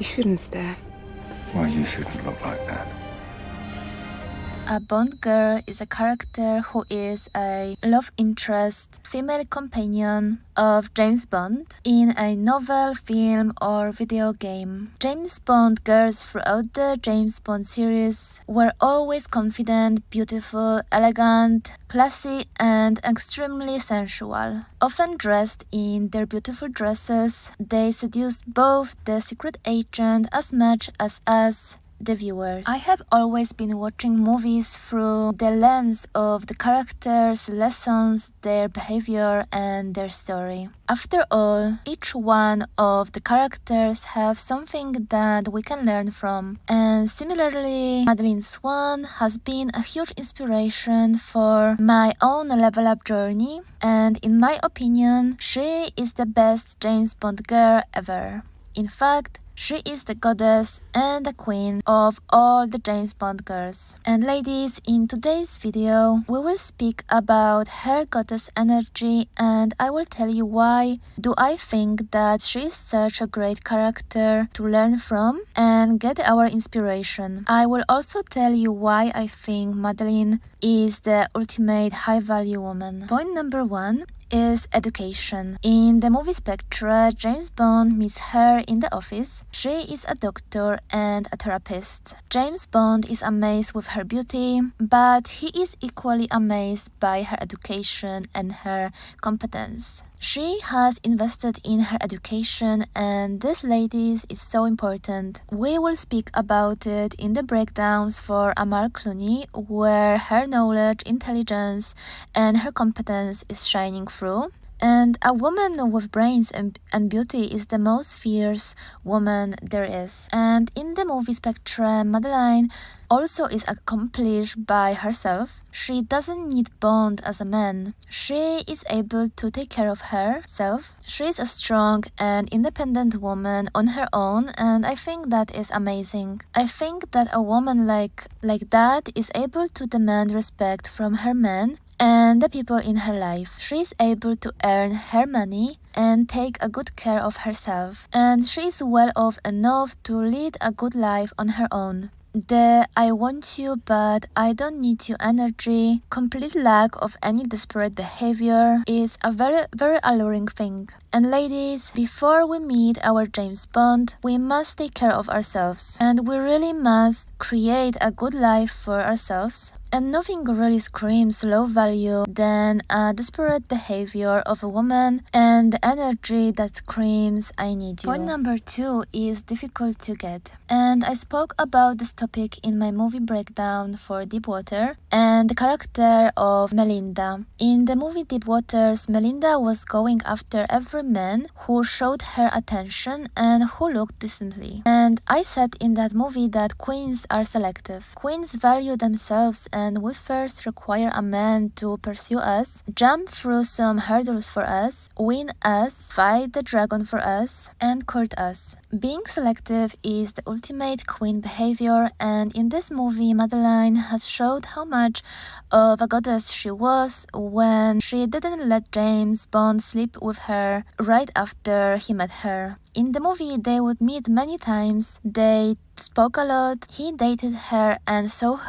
You shouldn't stare. Well, you shouldn't look like that. A Bond girl is a character who is a love interest, female companion of James Bond in a novel, film, or video game. James Bond girls throughout the James Bond series were always confident, beautiful, elegant, classy, and extremely sensual. Often dressed in their beautiful dresses, they seduced both the secret agent as much as us, the viewers. I have always been watching movies through the lens of the characters' lessons, their behavior, and their story. After all, each one of the characters have something that we can learn from. And similarly, Madeline Swann has been a huge inspiration for my own level up journey, and in my opinion, she is the best James Bond girl ever. In fact, she is the goddess and the queen of all the James Bond girls. And ladies, in today's video, we will speak about her goddess energy, and I will tell you why do I think that she is such a great character to learn from and get our inspiration. I will also tell you why I think Madeline is the ultimate high-value woman. Point number 1 is education. In the movie Spectre, James Bond meets her in the office. She is a doctor and a therapist. James Bond is amazed with her beauty, but he is equally amazed by her education and her competence. She has invested in her education, and this, ladies, is so important. We will speak about it in the breakdowns for Amal Clooney, where her knowledge, intelligence, and her competence is shining through. And a woman with brains and beauty is the most fierce woman there is. And in the movie Spectre, Madeline also is accomplished by herself. She doesn't need Bond as a man. She is able to take care of herself. She is a strong and independent woman on her own, and I think that is amazing. I think that a woman like that is able to demand respect from her man and the people in her life. She is able to earn her money and take a good care of herself. And she is well off enough to lead a good life on her own. The I want you but I don't need you energy, complete lack of any desperate behavior, is a very, very alluring thing. And ladies, before we meet our James Bond, we must take care of ourselves. And we really must create a good life for ourselves. And nothing really screams low value than a desperate behavior of a woman and the energy that screams, I need you. Point number 2 is difficult to get. And I spoke about this topic in my movie breakdown for Deep Water and the character of Melinda. In the movie Deep Waters, Melinda was going after every man who showed her attention and who looked decently. And I said in that movie that queens are selective. Queens value themselves, and we first require a man to pursue us, jump through some hurdles for us, win us, fight the dragon for us, and court us. Being selective is the ultimate queen behavior, and in this movie, Madeline has showed how much of a goddess she was when she didn't let James Bond sleep with her right after he met her. In the movie, they would meet many times, they spoke a lot, he dated her and saw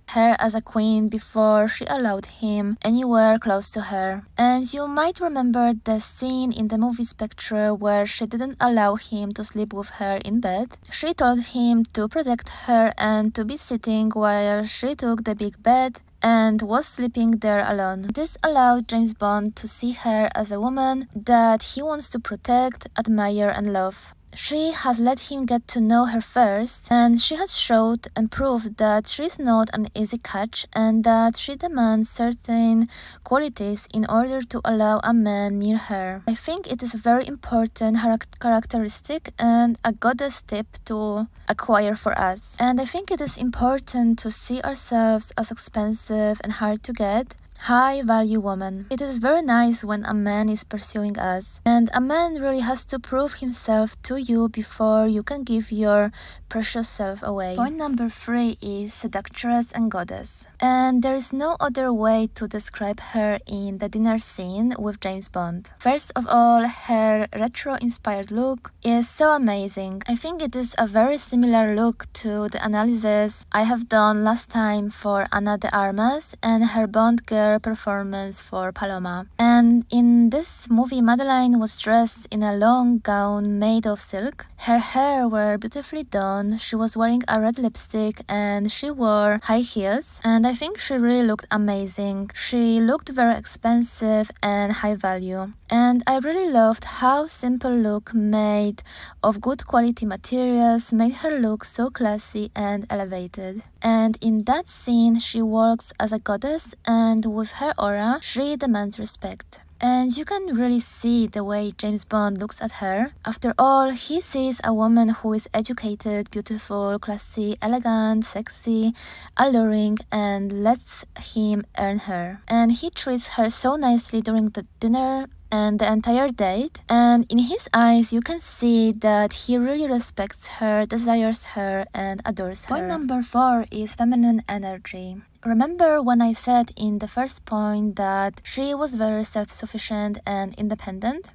her as a queen before she allowed him anywhere close to her. And you might remember the scene in the movie Spectre where she didn't allow him to sleep with her in bed. She told him to protect her and to be sitting while she took the big bed and was sleeping there alone. This allowed James Bond to see her as a woman that he wants to protect, admire, and love. She has let him get to know her first, and she has showed and proved that she is not an easy catch and that she demands certain qualities in order to allow a man near her. I think it is a very important characteristic and a goddess tip to acquire for us. And I think it is important to see ourselves as expensive and hard to get, high value woman. It is very nice when a man is pursuing us, and a man really has to prove himself to you before you can give your precious self away. Point number 3 is seductress and goddess, and there is no other way to describe her in the dinner scene with James Bond. First of all, her retro inspired look is so amazing. I think it is a very similar look to the analysis I have done last time for Ana de Armas and her Bond girl performance for Paloma. And in this movie, Madeline was dressed in a long gown made of silk. Her hair were beautifully done, she was wearing a red lipstick and she wore high heels, and I think she really looked amazing. She looked very expensive and high value. And I really loved how simple look made of good quality materials made her look so classy and elevated. And in that scene, she works as a goddess, and with her aura, she demands respect. And you can really see the way James Bond looks at her. After all, he sees a woman who is educated, beautiful, classy, elegant, sexy, alluring, and lets him earn her. And he treats her so nicely during the dinner and the entire date, and in his eyes you can see that he really respects her, desires her, and adores her. Point number 4 is feminine energy. Remember when I said in the first point that she was very self-sufficient and independent?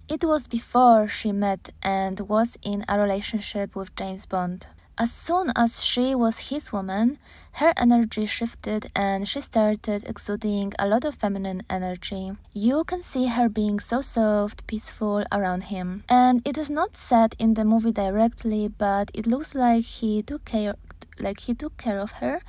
It was before she met and was in a relationship with James Bond. As soon as she was his woman, her energy shifted and she started exuding a lot of feminine energy. You can see her being so soft, peaceful around him. And it is not said in the movie directly, but it looks like he took care of her,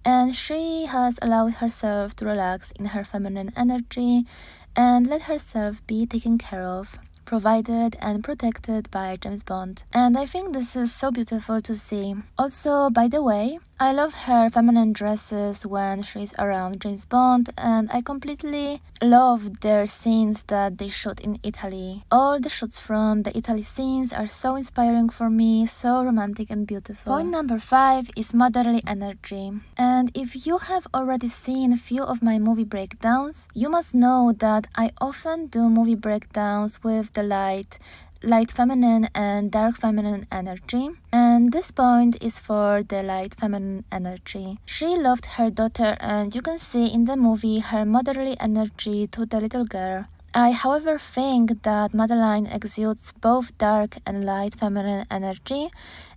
and she has allowed herself to relax in her feminine energy and let herself be taken care of, provided and protected by James Bond. And I think this is so beautiful to see. Also, by the way, I love her feminine dresses when she's around James Bond, and I completely love their scenes that they shot in Italy. All the shots from the Italy scenes are so inspiring for me, so romantic and beautiful. Point number 5 is motherly energy. And if you have already seen a few of my movie breakdowns, you must know that I often do movie breakdowns with the light feminine and dark feminine energy, and this point is for the light feminine energy. She loved her daughter, and you can see in the movie her motherly energy to the little girl. I, however, think that Madeline exudes both dark and light feminine energy,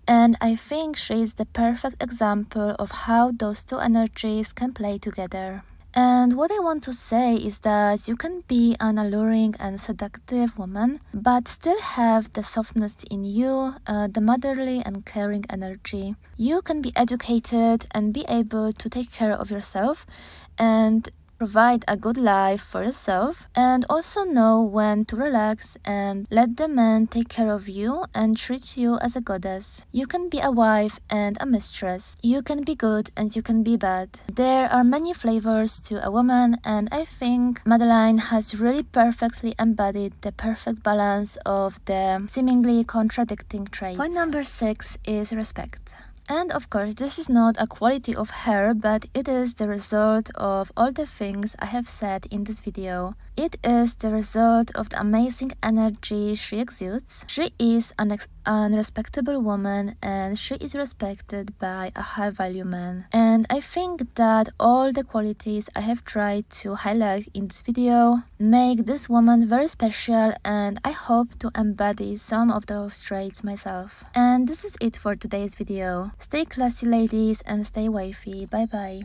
and I think she is the perfect example of how those two energies can play together. And what I want to say is that you can be an alluring and seductive woman, but still have the softness in you, the motherly and caring energy. You can be educated and be able to take care of yourself and provide a good life for yourself, and also know when to relax and let the man take care of you and treat you as a goddess. You can be a wife and a mistress. You can be good and you can be bad. There are many flavors to a woman, and I think Madeline has really perfectly embodied the perfect balance of the seemingly contradicting traits. Point number 6 is respect. And of course, this is not a quality of her, but it is the result of all the things I have said in this video. It is the result of the amazing energy she exudes. She is an respectable woman, and she is respected by a high-value man. And I think that all the qualities I have tried to highlight in this video make this woman very special, and I hope to embody some of those traits myself. And this is it for today's video. Stay classy, ladies, and stay wifey. Bye bye.